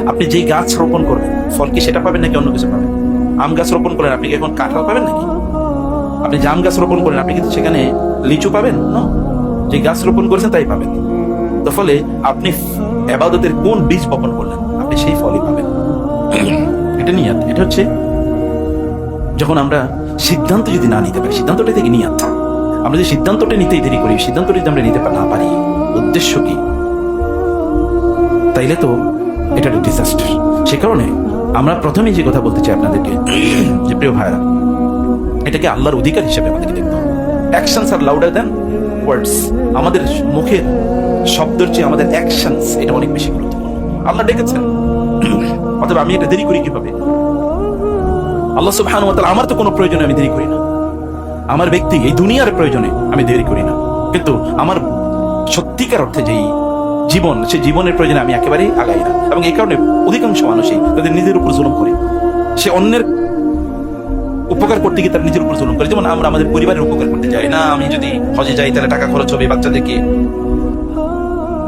আপনি যেই গাছ রোপণ করবেন ফল কি সেটা পাবেন নাকি অন্য কিছু পাবেন? আম গাছ রোপণ করেন, আপনি কি এখন কাঁঠাল পাবেন নাকি? আপনি জাম গাছ রোপণ করেন, আপনি কিন্তু সেখানে লিচু পাবেন না। যে গাছ রোপণ করেছেন তাই পাবেন। তো ফলে আপনি ইবাদতের কোন বীজ বপন করলেন, আপনি সেই ফলই পাবেন। এটা নিয়াত। এটা হচ্ছে যখন আমরা সিদ্ধান্ত যদি না নিতে পারি, সিদ্ধান্তটা থেকে নিয়াত। আমরা যে সিদ্ধান্তটা নিতেই দেরি করি, সিদ্ধান্তটা যদি আমরা নিতে না পারি, উদ্দেশ্য কি, তাইলে তো এটা একটা ডিজাস্টার। সে কারণে আমরা প্রথমেই যে কথা বলতে চাই আপনাদেরকে, যে প্রিয় ভাইরা, এটাকে আল্লাহর অধিকার হিসেবে আমাদেরকে দেখতে হবে। অ্যাকশনস আর লাউডার দ্যান ওয়ার্ডস। আমাদের মুখের শব্দের চেয়ে আমাদের অ্যাকশনস এটা অনেক বেশি গুরুত্বপূর্ণ। আল্লাহ ডেকেছেন, অথবা আমি এটা দেরি করি কিভাবে? আল্লাহ সুবহানাহু ওয়া তাআলা, আমার তো কোনো প্রয়োজনে আমি দেরি করি না। আমার ব্যক্তি এই দুনিয়ার প্রয়োজনে আমি দেরি করি না, কিন্তু আমার সত্যিকার অর্থে যেই জীবন, সেই জীবনের প্রয়োজনে আমি একেবারেই আগাই না। এবং এই কারণে অধিকাংশ মানুষই তাদের নিজের উপর জুলুম করে। সে অন্যের উপকার করতে গিয়ে তার নিজের উপর জুলুম করে। যেমন আমরা আমাদের পরিবারের উপকার করতে যাই না, আমি যদি হজে যাই তাহলে টাকা খরচ হবে, বাচ্চাদেরকে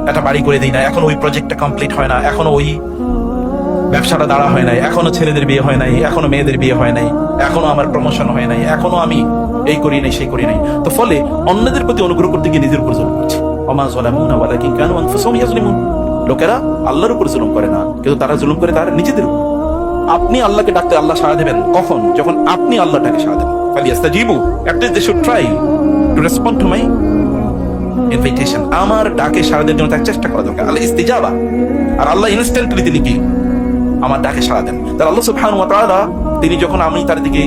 একটা বাড়ি করে দিই না, এখনো ওই প্রজেক্টটা কমপ্লিট হয় না, এখনো ওই ব্যবসাটা দাঁড়া হয় নাই, এখনো ছেলেদের বিয়ে হয় নাই, এখনো মেয়েদের বিয়ে হয় নাই, এখনো আমার প্রমোশন হয় নাই, এখনো আমি এই করি নাই সেই করি নাই। তো ফলে অন্যদের প্রতি অনুগ্রহ করতে গিয়ে নিজের উপর জুলুম করছি। ওমা যালামুনা ওয়ালাকিন কানু আনফুসাহুম ইয়াজলিমুন। লোকেরা আল্লাহর উপর জুলুম করে না, কিন্তু তারা জুলুম করে তারা নিজেদের উপর। আপনি আল্লাহকে ডাকতে আল্লাহ সাড়া দেবেন কখন? যখন আপনি আল্লাহটাকে সাড়া দেবেন। ফালিয়াস্তাজিবু, at least they should try to respond to my invitation। আমার ডাকে সাড়া দেওয়ার জন্য তার চেষ্টা করা দরকার। আল্লাহ ইস্তিজাবা, আর আল্লাহ ইনস্ট্যান্টলি তিনি কি আমার ডাকে সাড়া দেন। তার আল্লাহ সুবহানাহু ওয়া তাআলা, তিনি যখন আমি তার দিকে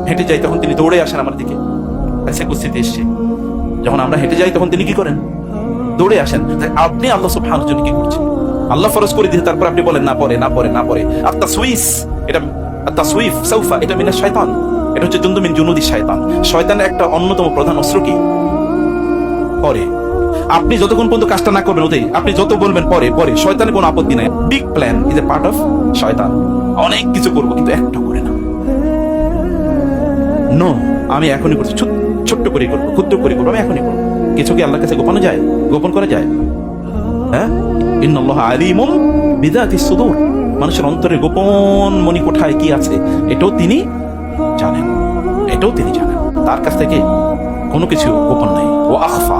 হেঁটে যাই তখন তিনি দৌড়ে আসেন আমার দিকে। সে উপস্থিতি এসছে, যখন আমরা হেঁটে যাই তখন তিনি কি করেন? দৌড়ে আসেন। আপনি আল্লাহ সুবহানাহু ওয়া তাআলা কি করছেন? আল্লাহ ফরজ করে দিয়ে তারপর আপনি বলেন না পরে না পরে না পরে। আত-তাসউইস, এটা আত-তাসউইফ সাউফা, এটা মিনাশ শাইতান। এটা হচ্ছে জুনদু মিন জুনুদি শাইতান। শয়তানের একটা অন্যতম প্রধান অস্ত্র কি? পরে। আপনি যতক্ষণ পর্যন্ত কাজটা না করবেন ওতেই, আপনি যত বলবেন পরে পরে, শয়তানের কোনো আপত্তি নাই। Big plan is a part of শয়তান। অনেক কিছু করবো কিন্তু একটা করে না। নো, আমি এখনই করছি, ছোট্ট করে করবো, ক্ষুদ্র করে করবো, আমি এখনই করবো। কিছু কি আল্লাহর কাছে গোপনে যায়? গোপন করা যায়? হ্যাঁ, ইন্নাল্লাহা আলিমুম বিযাতিস সুদূর। মানুষের অন্তরের গোপন মনি কোঠায় কি আছে এটাও তিনি জানেন, এটাও তিনি জানেন। তার কাছ থেকে কোনো কিছু গোপন নাই। ও আখফা,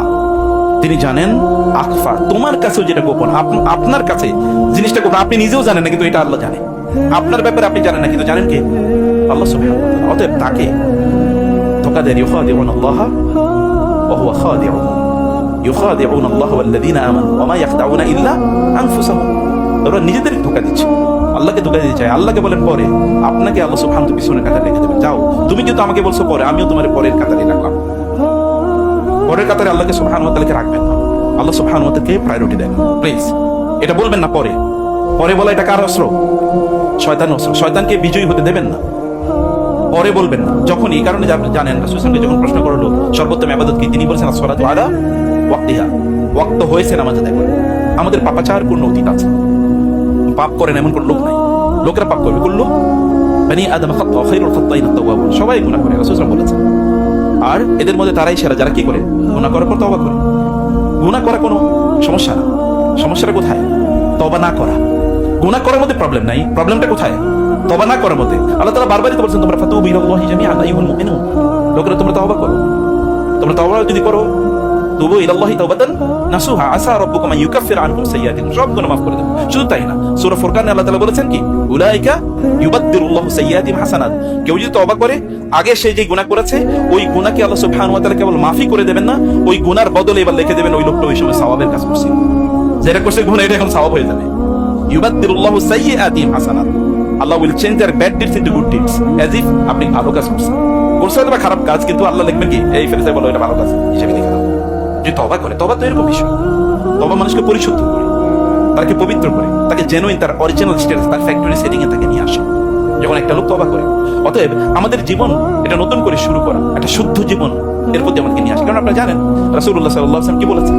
তিনি জানেন আখফা, তোমার কাছেও যেটা গোপন, আপনার কাছে জিনিসটা গোপন, আপনি নিজেও জানেন না, কিন্তু এটা আল্লাহ জানে। আপনার ব্যাপারে আপনি জানেন না, কিন্তু জানেন কে? আল্লাহ সুবহানাহু ওয়া তাআলা। অতএব তাকে ধোঁকা দেন। ইউখাদিউনা আল্লাহ ওয়া হুয়া খাদিউহুম, ইউখাদিউনা আল্লাহ ওয়াল্লাযীনা আমানু ওয়া মা ইয়াখদাউনা ইল্লা আনফুসাহুম। ওরা নিজেদের ধোঁকা দিচ্ছে, আল্লাহকে ধোঁকা দিতে চায়। আল্লাহকে বলেন পরে, আপনাকে আল্লাহ সুবহানাহু ওয়া তাআলা পিছনের কাতারে রেখে দেবেন। যাও, তুমি যেহেতু আমাকে বলছো পরে, আমিও তোমার পরের কাতারে রাখলাম। পরের কাতারে আল্লাহকে সুবহানাহু ওয়া তাআলাকে রাখবেন না। আল্লাহ সুবহানাহু ওয়া তাআলাকে প্রায়োরিটি দেন প্লিজ। এটা বলবেন না পরে। পরে বলা এটা কার অস্ত্র? শয়তানের অস্ত্র। শয়তানকে বিজয়ী হতে দেবেন না, পরে বলবেন না। যখন এই কারণে আপনি জানেন রাসূল সাল্লাল্লাহু আলাইহি ওয়াসাল্লাম যখন প্রশ্ন করলো সর্বোত্তম ইবাদত কি, তিনি বলেছেন as-সালাতু আলা ওয়াক্তিহা। ওয়াক্ত হয়েছে নামাজে দেখো। আমাদের পাপাচার পূর্ণ অতীত আছে, পাপ করেন এমন কোন লোক নাই। লোকেরা পাপ করবে, করলো বানি আদম খাত্তা খায়রুল খাত্তাইন আত-তাওয়াবুন। সবাই গুনাহ করে, রাসূল সাল্লাল্লাহু আলাইহি ওয়াসাল্লাম বলেছেন। আর এদের মধ্যে তারাই সেরা যারা কি করে? গুনাহ করার পর তওবা করে। গুনাহ করা কোনো সমস্যা না, সমস্যাটা কোথায়? তওবা না করা। গুনাহ করার মধ্যে প্রবলেম নাই, প্রবলেমটা কোথায়? তওবা না করার মধ্যে। আল্লাহ তাআলা বারবারই তো বলেছেন, তোমরা ফাতুবু ইলাল্লাহি জামিআন আইয়ুহাল মুমিনুন। লোকেরা তোমরা তওবা করো। তোমরা তওবা যদি করো, তুবু ইলাল্লাহি তাওবাতান নাসুহা আসা রাব্বুকুম আন ইউকাফিরা আনকুম সাইয়্যাতিকুম। সব গুনাহ মাফ করে দেন। শুধু তাই না, সূরা ফুরকানে আল্লাহ তাআলা বলেছেন কি, উলাইকা ইউবাদদিলুল্লাহু সাইয়্যাতিহিম হাসানাত। কেউ যদি তওবা করে, আগে সে যে গুনাহ করেছে ওই গুনাহকে আল্লাহ সুবহানাহু ওয়া তাআলা কেবল মাফই করে দেবেন না, ওই গুনার বদলে এবার লিখে দেবেন ওই লোকটা ওই সময় সওয়াবের কাজ করছে। যেটা করছে গুনাহ, এটা এখন সওয়াব হয়ে যাবে। ইউবাদদিলুল্লাহু সাইয়্যাতিহিম হাসানাত। Allah will change their bad deeds into good deeds, as if আপনি ভালো কাজ করছেন। করছে হয়তো খারাপ কাজ, কিন্তু আল্লাহ লিখবেন কি, এই ফেরেশতা বলো এটা ভালো কাজ হিসেবে লিখে দাও। যে তওবা করে, তওবা তো এরকম বিষয়। তওবা মানুষকে পরিশুদ্ধ করে, তাকে পবিত্র করে, তাকে জেনুইন তার অরিজিনাল স্টেটাস, তার ফ্যাক্টরি সেটিং এ তাকে নিয়ে আসে যখন একটা লোক তওবা করে। অতএব আমাদের জীবন এটা নতুন করে শুরু করা, একটা শুদ্ধ জীবন এর প্রতি আমাদেরকে নিয়ে আসে। কারণ আপনারা জানেন রাসূলুল্লাহ সাল্লাল্লাহু আলাইহি ওয়াসাল্লাম কি বলেছেন,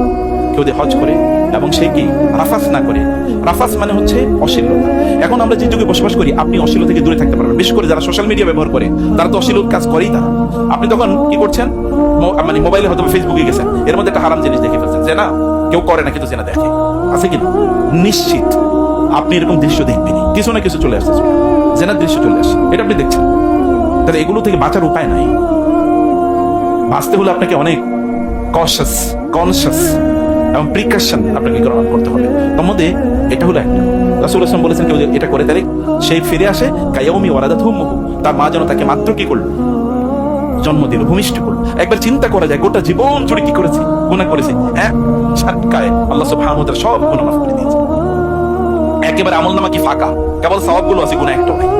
কেউ যদি হজ করে এবং সে কি রাফাস না করে। রাফাস মানে হচ্ছে অশ্লীলতা। এখন আমরা যে যুগে বসবাস করি, আপনি অশ্লীলতা থেকে দূরে থাকতে পারবেন। বিশেষ করে যারা সোশ্যাল মিডিয়া ব্যবহার করে, তারা তো অশ্লীল কাজ করেই। তারা, আপনি তখন কি করছেন, মানে মোবাইলে হয়তো ফেসবুকে গেছেন, এর মধ্যে একটা হারাম জিনিস দেখে ফেলছেন, যে না কেউ করে না কিন্তু জেনা দেখে, আছে কিনা? নিশ্চিত আপনি এরকম দৃশ্য দেখবেনই, কিছু না কিছু চলে আসছে, জেনার দৃশ্য চলে আসছে, এটা আপনি দেখছেন। তাহলে এগুলো থেকে বাঁচার উপায় নাই। বাঁচতে হলে আপনাকে অনেক কনসাস এবং প্রিকশন আপনাকে গ্রহণ করতে হবে। তার মধ্যে এটা হলো একটা, রাসূল সাল্লাল্লাহু আলাইহি ওয়াসাল্লাম বলেছেন কেউ এটা করে তাহলে সেই ফিরে আসে কায়াউমি ওয়ালাদাতহু উম্মুহু, তার মা যেন তাকে মাত্র কি করলো, জন্ম দিল, ভূমিষ্ঠ করলো। একবার চিন্তা করা যায় গোটা জীবন জুড়ে কি করেছি, গুনাহ করেছি, এক ঝটকায় আল্লাহ সুবহানাহু ওয়া তাআলা সব গুনাহ মাফ করে দিয়েছে। একেবারে আমলনামা কি ফাঁকা, কেবল সওয়াবগুলো আছে, গুনাহ একটাও নেই।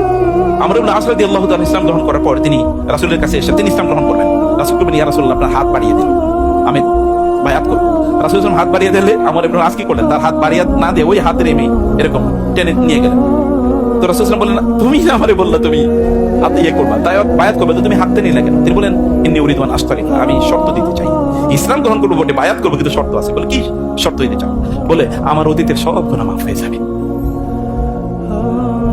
আমর ইবনে আস রাদিয়াল্লাহু তাআলা ইসলাম গ্রহণ করার পর তিনি রাসূলের কাছে এসে তিনি ইসলাম গ্রহণ করলেন। রাসূল বললেন, ইয়া রাসূলুল্লাহ, আপনার হাত বাড়িয়ে দিন, আমি বায়াত করব। রাসূল সাল্লাল্লাহু আলাইহি ওয়াসাল্লাম হাত বাড়িয়ে দিলে আমর ইবনে আস কি করলেন, তার হাত বাড়িয়ে না দিয়ে ওই হাতের এরকম টেনে নিয়ে গেলেন। তো রাসূল সাল্লাল্লাহু আলাইহি ওয়াসাল্লাম বললেন, তুমি না আমারে বললা তুমি হাত ইয়ে করবা, তাই বায়াত করবে, তো তুমি হাত টেনে নিলে কেন? তিনি বলেন, ইন্নী উরিদু আন আশতারিকা, আমি শর্ত দিতে চাই, ইসলাম গ্রহণ করবো বটে, বায়াত করবো, কিন্তু শর্ত আছে। বলে কি শর্ত দিতে চাও? বলে আমার অতীতের সব গুনাহ মাফ হয়ে যাবে।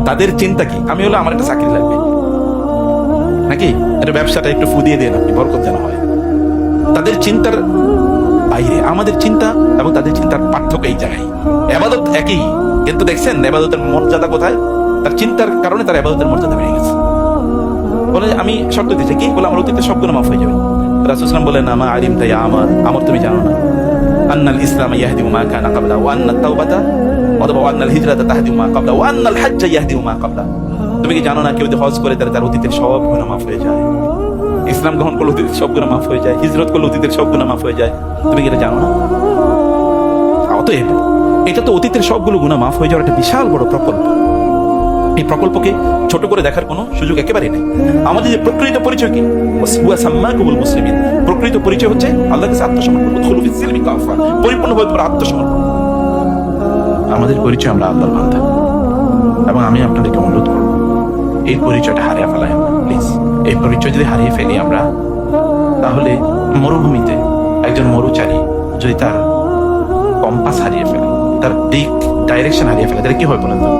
তাদের চিন্তা কি, আমি হলো আমার একটা চাকরি লাগবে নাকি, এটা ব্যবসাটা একটু ফু দিয়ে দেন আপনি, বরকত যেন হয়। তাদের চিন্তার বাইরে আমাদের চিন্তা এবং তাদের চিন্তার পার্থক্য এই জায়গায়। ইবাদত একই, কিন্তু দেখছেন ইবাদতের মর্যাদা কোথায়? তার চিন্তার কারণে তার ইবাদতের মর্যাদা বেড়ে গেছে। বলে আমি শর্ত দিচ্ছি কি, বলে আমার অতীতের সব গুনাহ মাফ হয়ে যাবে। রাসূল সাল্লাল্লাহু আলাইহি ওয়াসাল্লাম বলেন, আমা আলিমতা ইয়া আমর, তুমি জানো না আন্নাল ইসলাম ইয়াহদিমু মা কানা ক্বাবলা ওয়া আন্নাত তাওবাতা ওয়া আন্নাল হিজরাতা তাহদিমু মা ক্বাবলা ওয়া আন্নাল হাজ্জা ইয়াহদিমু মা ক্বাবলা। তুমি কি জানো না কেউ যদি হজ করে তার অতীতের সব গুনাহ মাফ হয়ে যায়, ইসলাম গ্রহণ করলে অতীতের সব গুনাহ মাফ হয়ে যায়, হিজরত করলে অতীতের সব গুনাহ মাফ হয়ে যায়। তুমি কি এটা জানো না? অতএব এটা তো অতীতের সবগুলো গুনাহ মাফ হয়ে যাওয়ার একটা বিশাল বড় প্রকল্প। এই প্রকল্পকে ছোট করে দেখার কোনো সুযোগ একেবারেই নেই। আমাদের যে প্রকৃত পরিচয় কি, হুয়া সাম্মাকুমুল মুসলিমিন, প্রকৃত পরিচয় হচ্ছে আল্লাহর কাছে আত্মসমর্পণ, উদখুলু ফিস সিলমি কাফা, পরিপূর্ণভাবে তোমরা আত্মসমর্পণ। আমাদের পরিচয় আমরা আল্লাহর বান্দা, এবং আমি আপনাদেরকে অনুরোধ করব এই পরিচয়টা হারিয়ে ফেলাই আমরা, প্লিজ। এই পরিচয় যদি হারিয়ে ফেলি আমরা, তাহলে মরুভূমিতে একজন মরুচারী যদি তার কম্পাস হারিয়ে ফেলে, তার দিক ডাইরেকশন হারিয়ে ফেলে, তাহলে কি হয় বলেন তো?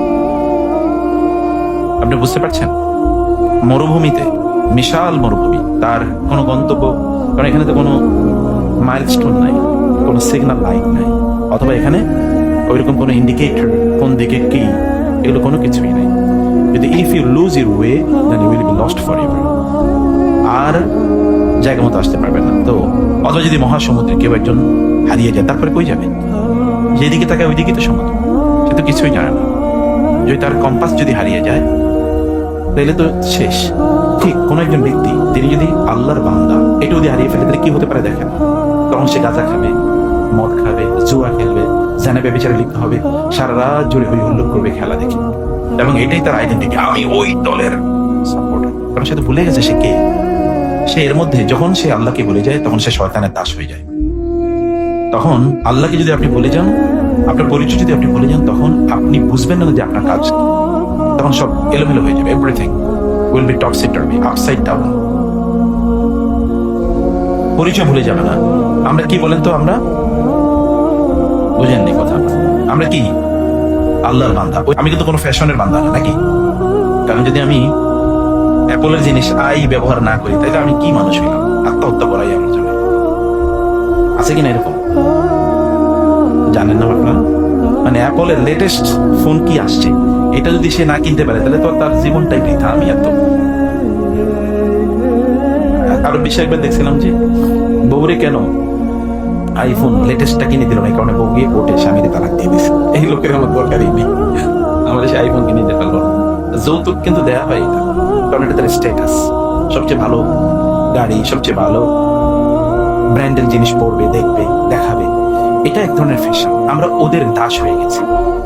আপনি বুঝতে পারছেন? মরুভূমিতে, বিশাল মরুভূমি, তার কোনো গন্তব্য, কারণ এখানে তো কোনো মাইলস্টোন নাই, কোনো সিগন্যাল লাইট নাই, অথবা এখানে ওইরকম কোনো ইন্ডিকেটর কোন দিকে কি, এগুলো কোনো কিছুই নাই। যদি if you lose your way then you will be lost forever, আর জায়গা মতো আসতে পারবেন না। তো অথবা যদি মহাসমুদ্রে কেউ একজন হারিয়ে যায়, তারপরে কই যাবে? যেদিকে তাকায় ওইদিকেই তো সমুদ্র, সে তো কিছুই জানে না। যদি তার কম্পাস যদি হারিয়ে যায় তাহলে তো শেষ। ঠিক কোন একজন ব্যক্তি তিনি যদি আল্লাহর বান্দা এটা যদি হারিয়ে ফেলে, তাহলে কি হতে পারে দেখেন? তখন সে গাঁজা খাবে, মদ খাবে, জুয়া খেলবে, জানা ব্যভিচারে লিপ্ত হবে, সারা রাত জুড়ে হই হুল্লোড় করবে খেলা দেখে, এবং এটাই তার আইডেন্টিটি, আমি ওই দলের সাপোর্টার। কারণ সে তো ভুলে গেছে সে কে। সে এর মধ্যে যখন সে আল্লাহকে ভুলে যায়, তখন সে শয়তানের দাস হয়ে যায়। তখন আল্লাহকে যদি আপনি ভুলে যান, আপনার পরিচয় যদি আপনি ভুলে যান, তখন আপনি বুঝবেন না যে আপনার কাজ, তখন সব এলোমেলো হয়ে যাবে। Everything will be topsy-turvy, upside down. পরিচয় ভুলে যাবে না। আমরা কি বলেন তো, আমরা বুঝেননি কথা, আমরা কি আল্লাহর বান্দা। আমি কিন্তু কোনো ফ্যাশনের বান্দা না, নাকি? কারণ যদি আমি অ্যাপলের জিনিস ব্যবহার না করি, তাহলে আমি কি মানুষ হইলাম? আত্মহত্যা করাই আমার জন্য। আছে কিনা এরকম? জানেন না আপনারা? মানে অ্যাপলের লেটেস্ট ফোন কি আসছে, এটা যদি সে না কিনতে পারে, তাহলে তো তার জীবনটাই বৃথা। আমি আরো বিষয় একবার দেখছিলাম যে বউরে কেন আইফোন লেটেস্টটা কিনে দিল না, এই কারণে বউ গিয়ে কোর্টে স্বামীকে তালাক দিয়ে দিচ্ছে। এই লোকের আমার দরকারই নেই, আমার সে আইফোন কিনে দিতে পারলো না। যৌতুক কিন্তু দেয়া হয় এটা, কারণ এটা তার স্ট্যাটাস। সবচেয়ে ভালো গাড়ি, সবচেয়ে ভালো ব্র্যান্ডের জিনিস পড়বে, দেখবে, দেখাবে, এটা এক ধরনের ফ্যাশন। আমরা ওদের দাস হয়ে গেছি।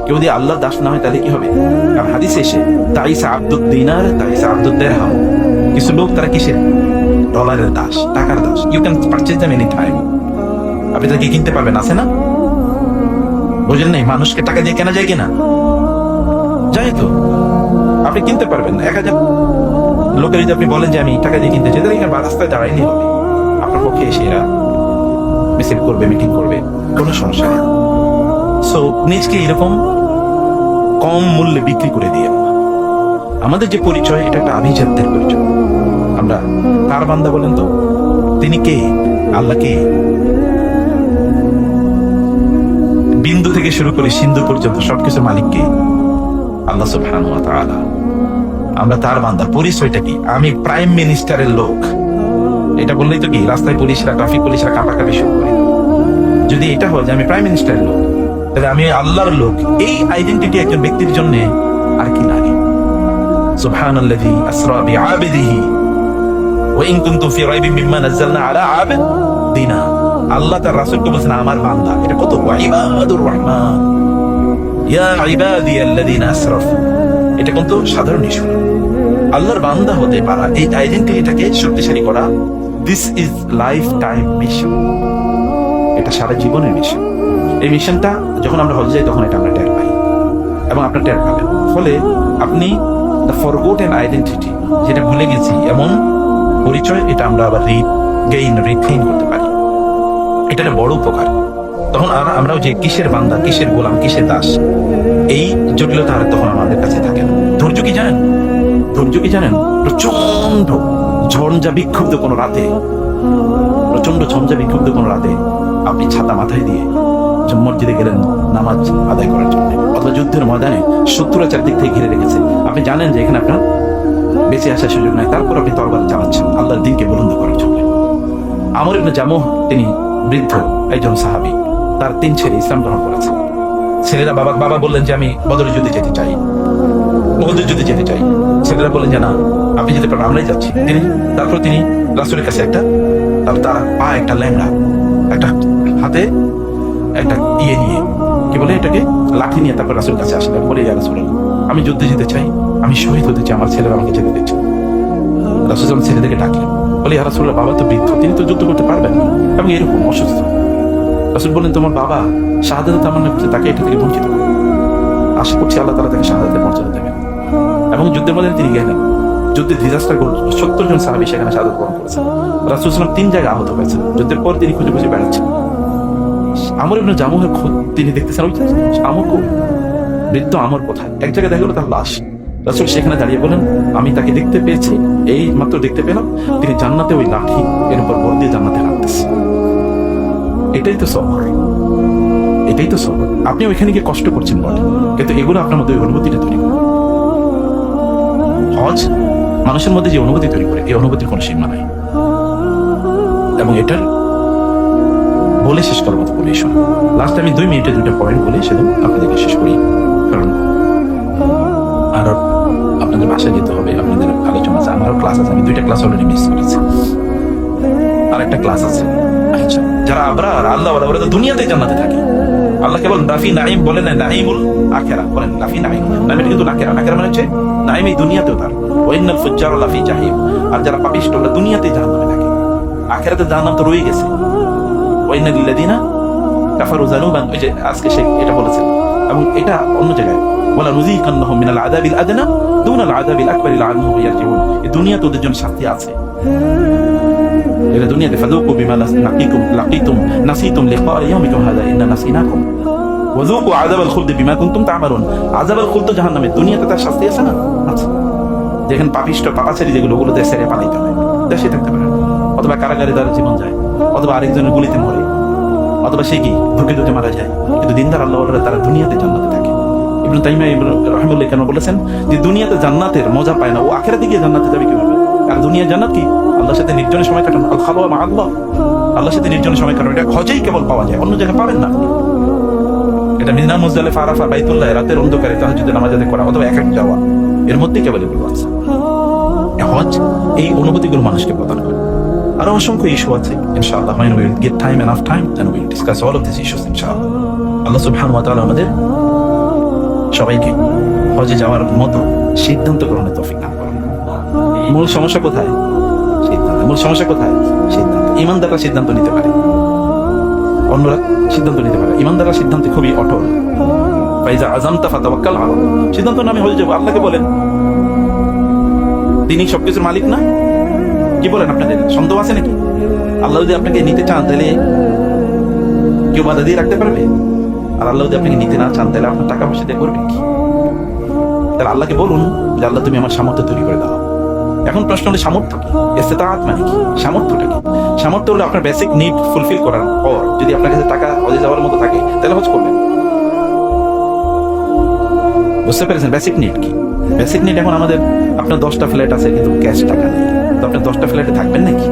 কেউ যদি আল্লাহর দাস না হয় তাহলে কি হবে? কারণ হাদিসে এসে তাইসা আব্দুদ দিনার, তাইসা আব্দুদ দিরহাম। কিছু লোক তারা কিসের? ডলারের দাস, টাকার দাস। You can purchase them any time. আপনি তাকে কিনতে পারবেন, আছে না? বুঝেন নাই? মানুষকে টাকা দিয়ে কেনা যায় কিনা? যায় তো। আপনি কিনতে পারবেন না। 1000 লোকের যদি আপনি বলেন যে আমি টাকা দিয়ে কিনতে চাই, তাহলে এখানে রাস্তায় দাঁড়াইলেই হবে। আপনার পক্ষে এসে এরা মিছিল করবে, মিটিং করবে, কোনো সমস্যা নেই। সো নিজকে এরকম কম মূল্যে বিক্রি করে দিয়ে আমাদের যে পরিচয়, এটা একটা আভিজাত্যের পরিচয়। আমরা কার বান্দা বলেন তো? তিনি কে? আল্লাহ কে? বিন্দু থেকে শুরু করে সিন্ধু পর্যন্ত সবকিছুর মালিক কে? আল্লাহ সুবহানাহু ওয়া তাআলা। আমরা তার বান্দা। পরিচয়টা কি? আমি প্রাইম মিনিস্টারের লোক, এটা বললেই তো কি রাস্তায় পুলিশরা, ট্রাফিক পুলিশরা কাঁপাকাঁপি শুরু করে। যদি এটা হয় যে আমি প্রাইম মিনিস্টারের লোক, তাহলে আমি আল্লাহর লোক। এই আইডেন্টিটি একজন ব্যক্তির জন্য আর কি লাগে? সুবহানাল্লাযী আসরা বিআবদিহি ওয়া ইন কুনতুম ফি রাইবিন মিম্মা নাযালনা আলা আবদিনা। আল্লাহ তার রাসূলকে বলেছেন আমার বান্দা। এটা কত ইবাদুর রহমান, ইয়া ইবাদিয়াল্লাযীনা আসরাফু। এটা কিন্তু সাধারণ ইস্যু না। আল্লাহর বান্দা হতে পারা, এই আইডেন্টিটিটাকে শক্তিশালী করা, this is life time mission. এটা সারা জীবনের মিশন। এই মিশনটা যখন আমরা হজে যাই তখন এটা আমরা টের পাই, এবং আপনার টের পাবেন। ফলে আপনি দ্য ফরগটেন আইডেন্টিটি, যেটা ভুলে গেছি এমন পরিচয়, এটা আমরা আবার রিটেইন করতে পারি। এটা একটা বড় উপকার। তখন আমরাও যে কিসের বান্দা, কিসের গোলাম, কিসের দাস, এই জটিলতা আর তখন আমাদের কাছে থাকে না। ধৈর্য কি জানেন? ধৈর্য কি জানেন? প্রচন্ড ঝঞ্ঝা বিক্ষুব্ধ কোনো রাতে, প্রচন্ড ঝঞ্ঝা বিক্ষুব্ধ কোনো রাতে আপনি ছাতা মাথায় দিয়ে মসজিদে গেলেন নামাজ আদায় করার জন্য, অথবা যুদ্ধের ময়দানে শত্রুরা চারদিক থেকে ঘিরে রেখেছে, আপনি জানেন যে এখানে আপনার বেঁচে আসার সুযোগ নাই, তারপর আপনি তরবারি চালাচ্ছেন আল্লাহর দিনকে বুলন্দ করার জন্য। আমর ইবনে জামুহ, তিনি বৃদ্ধ একজন সাহাবী, তার 3 ছেলে ইসলাম গ্রহণ করেছে। ছেলেরা বাবা বললেন যে আমি বদরের যুদ্ধে যেতে চাই, উহুদের যুদ্ধে যেতে চাই। ছেলেরা বললেন যে না, আপনি যেতে পারবেন, আমরাই যাচ্ছি। তারপর তিনি রাসূলের কাছে তার পা একটা ল্যাংড়া, একটা হাতে একটা নিয়ে, কি বলে এটাকে, লাঠি নিয়ে তারপর রাসূলের কাছে আসলেন। বলে ইয়া রাসূলুল্লাহ, আমি যুদ্ধে যেতে চাই, আমি শহীদ হতে চাই, আমার ছেলেরা আমাকে যেতে দিচ্ছে। রাসূল যখন ছেলেদেরকে ডাকলেন, বলে ইয়া রাসূলুল্লাহ, বাবা তো বৃদ্ধ, তিনি তো যুদ্ধ করতে পারবেন না, এবং এরকম অসুস্থ। রাসূল বললেন, তোমার বাবা শাহাদাত তামান্না করছে, তাকে এটা থেকে বঞ্চিত করো। আশা করছি আল্লাহ তাআলা তাকে শাহাদাতের মর্যাদা দেবেন। এবং যুদ্ধের মধ্যে তিনি গেলেন, যুদ্ধে ডিজাস্টার 70 জন সাহাবী সেখানে শাহাদাত বরণ করেছেন। রাসূল সাল্লাল্লাহু আলাইহি ওয়াসাল্লাম 3 জায়গায় আহত হয়েছেন। যুদ্ধের পর তিনি খুঁজে খুঁজে বেড়াচ্ছেন। আমর ইবনে জামুহের তিনি দেখতেছেন, ওই আমর বৃদ্ধ আমর কোথায়? এক জায়গায় দেখা গেল তার লাশ। রাসূল সেখানে দাঁড়িয়ে বলেন, আমি তাকে দেখতে পেয়েছি, এই মাত্র দেখতে পেলাম, তিনি জান্নাতে ওই লাঠি এর উপর বল দিয়ে জান্নাতে হাঁটতেছে। এটাই তো সবর, এটাই তো সবর। আপনি ওইখানে গিয়ে কষ্ট করছেন বটে, কিন্তু এগুলো আপনার মধ্যে ওই অনুভূতিটা তৈরি করে। হজ মানুষের মধ্যে যে অনুভূতি তৈরি করে, এই অনুভূতির কোনো সীমা নাই। এবং এটার বলে শেষ করার মতো পরিবেশন। লাস্ট আমি 2 মিনিটে 2টা পয়েন্ট বলে সেদিন আপনাদেরকে শেষ করি, কারণ আর আপনাদের বাসায় যেতে হবে, আপনাদের আলোচনা আছে, আমারও ক্লাস আছে। আমি 2টা ক্লাস অলরেডি মিস করেছি, আর একটা ক্লাস আছে। আচ্ছা, যারা আবরার আল্লাহ ওরা তো দুনিয়াতে জান্নাতে থাকে। আল্লাহ কেবল লাফি নাঈম বলেন না, নাঈমুল আখিরা বলেন, লাফি নাঈম নামে কিন্তু নাকিরা মানে হচ্ছে নাঈম এই দুনিয়াতেও তার। ওয়াইনাল ফুজ্জার লাফি জাহিম। আর যারা পাপিষ্ট ওরা দুনিয়াতেই জাহান্নামে থাকে, আখিরাতে জাহান্নাম তো রয়ে গেছে। ওয়াইনাল লিল্লাযিনা কাফারু যানুবান, ওই যে আজকে সে এটা বলেছেন। এবং এটা অন্য জায়গায় ওয়ালা নুযীকান্নাহুম মিনাল আযাবিল আদনা দুনাল আযাবিল আকবারি লাআল্লাহুম ইয়ারজিউন। এই দুনিয়াতে ওদের জন্য শাস্তি আছে। এটা দুনিয়াতে ফাযুকু বিমা লাকিতুম নাসিতুম লিকা ইয়াউমিকুম হাযা ইন্না নাসিনাকুম ওয়াযুকু আযাবাল খুলদি বিমা কুনতুম তা'মালুন। আযাবাল খুলদ জাহান্নামে, দুনিয়াতে তার শাস্তি আছে না? আচ্ছা, দেখেন পাপিষ্ট পাপাচারী যেগুলো, ওগুলো দেশে পালাইতে হয়, দেশে থাকতে পারে, অথবা কারাগারে তার জীবন যায়, অথবা আরেকজনের গুলিতে মরে, অথবা সে কি ধুকে ধুকে মারা যায়। কিন্তু দিনদার আল্লাহ তারা দুনিয়াতে জান্নাতে থাকে। ইবনে তাইমিয়া রাহিমাহুল্লাহ কেন বলেছেন যে দুনিয়াতে জান্নাতের মজা পায় না, ও আখিরাতে গিয়ে জান্নাতে যাবে কিভাবে? আর দুনিয়া জান্নাত কি? আল্লাহর সাথে নির্জনে সময় কাটানো, আল খালওয়া মা আল্লাহ, আল্লাহর সাথে নির্জনে সময় কাটানো। এটা হজেই কেবল পাওয়া যায়, অন্য জায়গায় পাবেন না। এটা মিনা মুজদালিফা, আরাফা, বাইতুল্লাহ, রাতের অন্ধকারে তাহাজ্জুদে নামাজ আদায় করা, অথবা একা যাওয়া, এর মধ্যে কেবল এগুলো আছে। হজ এই অনুভূতিগুলো মানুষকে প্রদান করে। আরো অসংখ্য ইস্যু আছে ইনশাআল্লাহ। when we will get enough time then we will discuss all of these issues ইনশাআল্লাহ। আল্লাহ সুবহানাহু ওয়া তাআলা আমাদের সবাইকে হজে যাওয়ার মতো সিদ্ধান্ত গ্রহণের তৌফিক দান করুন। মূল সমস্যা কোথায়? সিদ্ধান্ত। মূল সমস্যা কোথায়? সিদ্ধান্ত। ঈমানদাররা সিদ্ধান্ত নিতে পারে, অন্যরা সিদ্ধান্ত নিতে পারে। ঈমানদাররা সিদ্ধান্তে খুবই অটল। ফাইজা আযামতা ফাতাওয়াক্কাল আলাল্লাহ। সিদ্ধান্ত না আমি হজে যাব, আল্লাহকে বলেন, তিনি সবকিছুর মালিক না? কি বলেন, আপনাদের সন্দেহ আছে নাকি? আল্লাহ যদি আপনাকে নিতে চান তাহলে কেউ বাধা দিয়ে রাখতে পারবে? আর আল্লাহ যদি আপনাকে নিতে না চান তাহলে আপনার টাকা পয়সা দিয়ে করবেন কি? তাহলে আল্লাহকে বলুন যে আল্লাহ তুমি আমার সামর্থ্য তৈরি করে দাও। এখন প্রশ্ন হলো সামর্থ্য কি? ইস্তেতাআত মানে কি? সামর্থ্যটা কি? সামর্থ্য হলো আপনার বেসিক নিড ফুলফিল করার পর যদি আপনার কাছে টাকা হজে যাওয়ার মতো থাকে তাহলে হজ করবেন। বুঝতে পেরেছেন বেসিক নিড কি? বেসিক নিড এখন আমাদের, আপনার 10টা ফ্ল্যাট আছে কিন্তু ক্যাশ টাকা নেই, তো আপনার 10টা ফ্ল্যাটে থাকবেন নাকি?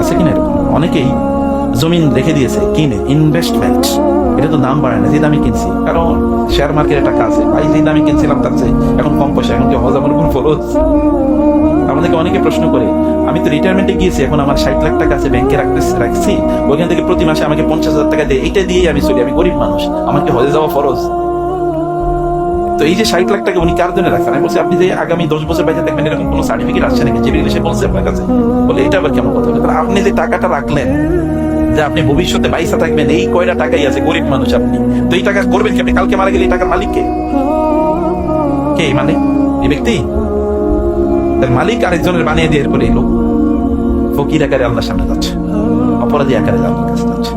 আছে কিনা এরকম? অনেকেই জমিন রেখে দিয়েছে কিনে, ইনভেস্টমেন্ট, এটা তো দাম বাড়ে না, যে দামে কিনছি, কারণ শেয়ার মার্কেটে টাকা আছে ভাই, যে দামে কিনছিলাম তার চেয়ে এখন কম পয়সা, এখন কি হজ আমার উপর ফরজ? আমাদেরকে অনেকে প্রশ্ন করে, আমি তো রিটায়ারমেন্টে গিয়েছি, এখন আমার 60 লাখ টাকা আছে ব্যাংকে রাখছি, ওইখান থেকে প্রতি মাসে আমাকে 50,000 টাকা দিয়ে, এটা দিয়ে আমি চলি, আমি গরিব মানুষ, আমাকে হজে যাওয়া ফরজ। তো এই যে 60 লাখ টাকা উনি কার জন্য রাখছেন? আমি বলছি আপনি যে আগামী 10 বছর বাইরে দেখবেন এরকম কোনো সার্টিফিকেট আসছে নাকি, জিবির সে বলছে আপনার কাছে? বলে এটা আবার কেমন কথা? আপনি যে টাকাটা রাখলেন যে আপনি ভবিষ্যতে পয়সা থাকবেন, এই কয়টা টাকাই আছে, গরিব মানুষ আপনি, তো এই টাকা করবেন কি? আপনি কালকে মারা গেলে এই টাকার মালিক কে? কে মানে এই ব্যক্তি? তার মালিক আরেকজনের বানিয়ে দিয়ে এরপরে এই লোক ফকির আকারে আল্লাহর সামনে যাচ্ছে, অপরাধী আকারে আল্লাহর কাছে যাচ্ছে।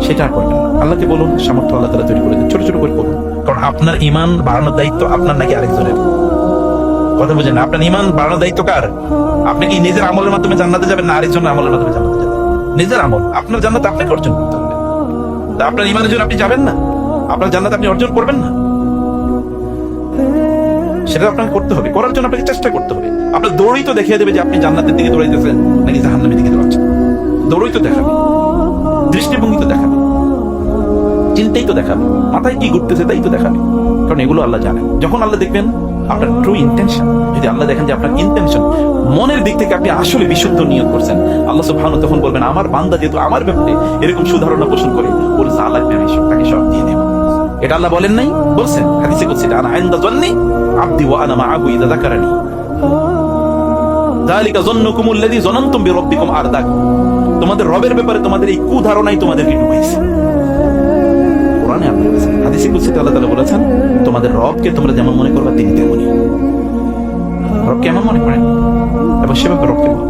সেটা আর করবেন না। আল্লাহকে বলুন সামর্থ্য আল্লাহ তাআলা তৈরি করে দেন, ছোট ছোট করে করুন, কারণ আপনার ঈমান বাড়ানোর দায়িত্ব আপনার নাকি আরেকজনের? কথা বুঝেন না? আপনার ঈমান বাড়ানোর দায়িত্ব কার? আপনি কি নিজের আমলের মাধ্যমে জান্নাতে যাবেন না আরেকজনের আমলের মাধ্যমে জান্নাতে যাবেন? নিজের আমল, আপনার জান্নাত আপনাকে অর্জন করতে হবে। তা আপনার ঈমানের জন্য আপনি যাবেন না, আপনার জান্নাত আপনি অর্জন করবেন না, সেটা আপনাকে করতে হবে, করার জন্য আপনাকে চেষ্টা করতে হবে। আপনার দৌড়ই তো দেখিয়ে দেবে যে আপনি জান্নাতের দিকে দৌড়াইতেছেন নাকি জাহান্নামের দিকে দৌড়াচ্ছেন। দৌড়ই তো দেখাবে, দৃষ্টিভঙ্গি তো দেখাবে, চিন্তাই তো দেখাবে, মাথায় কি ঘুরতেছে তাই তো দেখাবে, কারণ এগুলো আল্লাহ জানেন। যখন আল্লাহ দেখবেন আপনার ট্রু ইন্টেনশন, যদি আল্লাহ দেখেন যে আপনার ইন্টেনশন মনের দিক থেকে আপনি আসলে বিশুদ্ধ নিয়ত করছেন, আল্লাহ সুবহানাহু তখন বলবেন আমার বান্দা যেহেতু আমার ব্যাপারে এরকম সুধারণা পোষণ করে, ওর যা লাগবে আমি তাকে সব দিয়ে দেব। এটা আল্লাহ বলেন নাই? বলছেন হাদিসে কুদসি, আনা ইনদা যান্নি আবদি ওয়া আনা মাআহু ইযা যাকারানি, যালিকা যান্নুকুমুল্লাযী যানানতুম বিরাব্বিকুম আরদাক। তোমাদের রবের ব্যাপারে তোমাদের এই কুধারণাই তোমাদেরকে ডুবাইছে। কোরআনে আল্লাহ বলেছেন, হাদিসে কুদসিতে আল্লাহ তাআলা বলেছেন, তোমাদের রবকে তোমরা যেমন মনে করবা তিনি তেমনই। রব কেমন মনে করেন এবং সে ব্যাপারে রবকে বলো।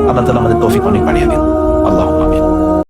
আল্লাহ তাআলা আমাদের তৌফিক অনেক বাড়িয়ে দিন।